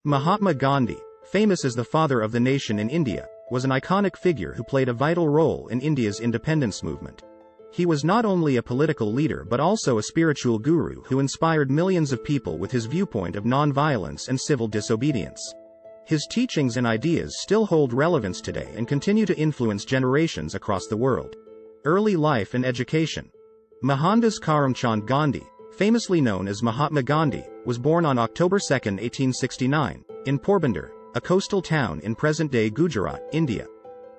Mahatma Gandhi, famous as the father of the nation in India, was an iconic figure who played a vital role in India's independence movement. He was not only a political leader but also a spiritual guru who inspired millions of people with his viewpoint of non-violence and civil disobedience. His teachings and ideas still hold relevance today and continue to influence generations across the world. Early life and education. Mohandas Karamchand Gandhi, famously known as Mahatma Gandhi, was born on October 2, 1869, in Porbandar, a coastal town in present-day Gujarat, India.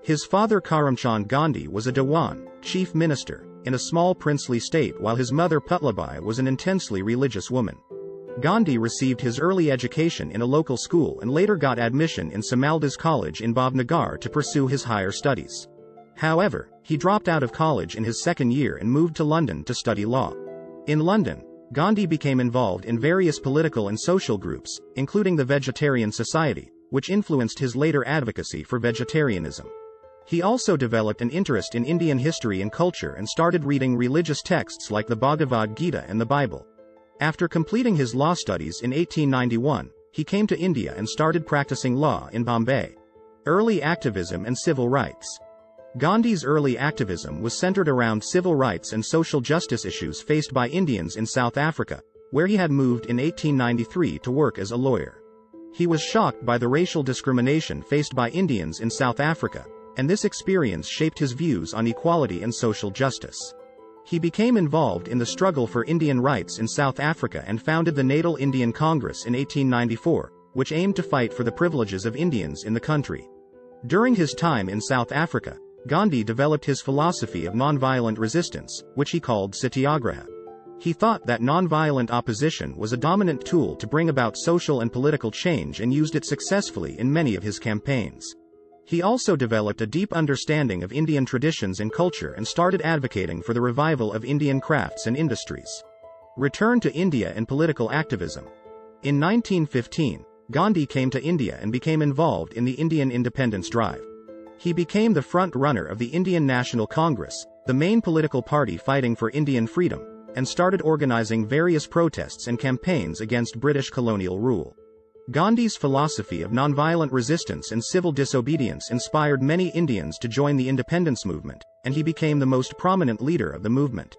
His father Karamchand Gandhi was a Dewan, chief minister, in a small princely state, while his mother Putlabai was an intensely religious woman. Gandhi received his early education in a local school and later got admission in Samaldas College in Bhavnagar to pursue his higher studies. However, he dropped out of college in his second year and moved to London to study law. In London, Gandhi became involved in various political and social groups, including the Vegetarian Society, which influenced his later advocacy for vegetarianism. He also developed an interest in Indian history and culture and started reading religious texts like the Bhagavad Gita and the Bible. After completing his law studies in 1891, he came to India and started practicing law in Bombay. Early activism and civil rights. Gandhi's early activism was centered around civil rights and social justice issues faced by Indians in South Africa, where he had moved in 1893 to work as a lawyer. He was shocked by the racial discrimination faced by Indians in South Africa, and this experience shaped his views on equality and social justice. He became involved in the struggle for Indian rights in South Africa and founded the Natal Indian Congress in 1894, which aimed to fight for the privileges of Indians in the country. During his time in South Africa, Gandhi developed his philosophy of nonviolent resistance, which he called satyagraha. He thought that nonviolent opposition was a dominant tool to bring about social and political change and used it successfully in many of his campaigns. He also developed a deep understanding of Indian traditions and culture and started advocating for the revival of Indian crafts and industries. Return to India and political activism. In 1915, Gandhi came to India and became involved in the Indian independence drive. He became the front-runner of the Indian National Congress, the main political party fighting for Indian freedom, and started organizing various protests and campaigns against British colonial rule. Gandhi's philosophy of nonviolent resistance and civil disobedience inspired many Indians to join the independence movement, and he became the most prominent leader of the movement.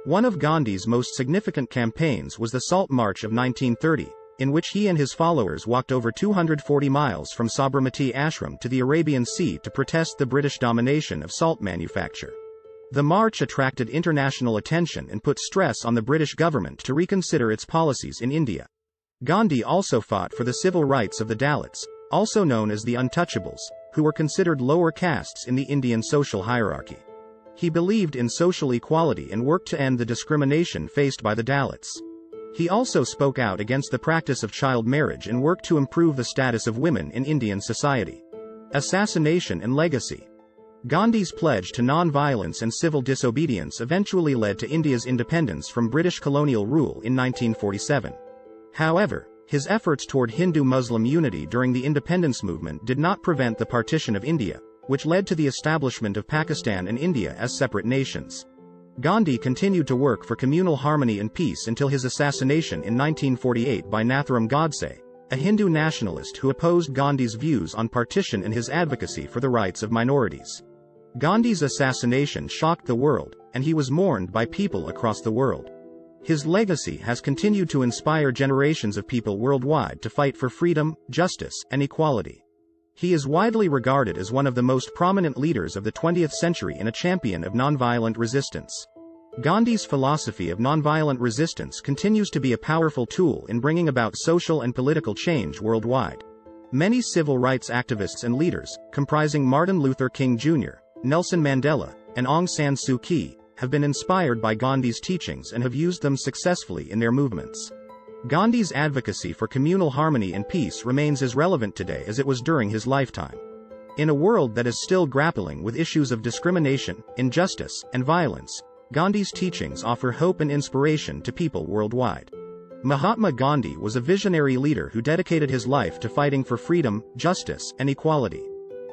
One of Gandhi's most significant campaigns was the Salt March of 1930, in which he and his followers walked over 240 miles from Sabarmati Ashram to the Arabian Sea to protest the British domination of salt manufacture. The march attracted international attention and put stress on the British government to reconsider its policies in India. Gandhi also fought for the civil rights of the Dalits, also known as the untouchables, who were considered lower castes in the Indian social hierarchy. He believed in social equality and worked to end the discrimination faced by the Dalits. He also spoke out against the practice of child marriage and worked to improve the status of women in Indian society. Assassination and legacy. Gandhi's pledge to non-violence and civil disobedience eventually led to India's independence from British colonial rule in 1947. However, his efforts toward Hindu-Muslim unity during the independence movement did not prevent the partition of India, which led to the establishment of Pakistan and India as separate nations. Gandhi continued to work for communal harmony and peace until his assassination in 1948 by Nathuram Godse, a Hindu nationalist who opposed Gandhi's views on partition and his advocacy for the rights of minorities. Gandhi's assassination shocked the world, and he was mourned by people across the world. His legacy has continued to inspire generations of people worldwide to fight for freedom, justice, and equality. He is widely regarded as one of the most prominent leaders of the 20th century and a champion of nonviolent resistance. Gandhi's philosophy of nonviolent resistance continues to be a powerful tool in bringing about social and political change worldwide. Many civil rights activists and leaders, comprising Martin Luther King Jr., Nelson Mandela, and Aung San Suu Kyi, have been inspired by Gandhi's teachings and have used them successfully in their movements. Gandhi's advocacy for communal harmony and peace remains as relevant today as it was during his lifetime. In a world that is still grappling with issues of discrimination, injustice, and violence, Gandhi's teachings offer hope and inspiration to people worldwide. Mahatma Gandhi was a visionary leader who dedicated his life to fighting for freedom, justice, and equality.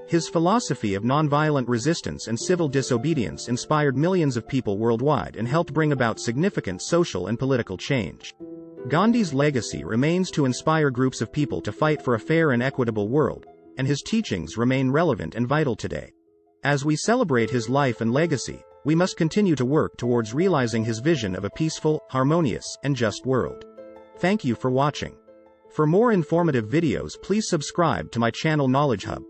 His philosophy of nonviolent resistance and civil disobedience inspired millions of people worldwide and helped bring about significant social and political change. Gandhi's legacy remains to inspire groups of people to fight for a fair and equitable world, and his teachings remain relevant and vital today. As we celebrate his life and legacy, we must continue to work towards realizing his vision of a peaceful, harmonious, and just world. Thank you for watching. For more informative videos, please subscribe to my channel Knowledge Hub.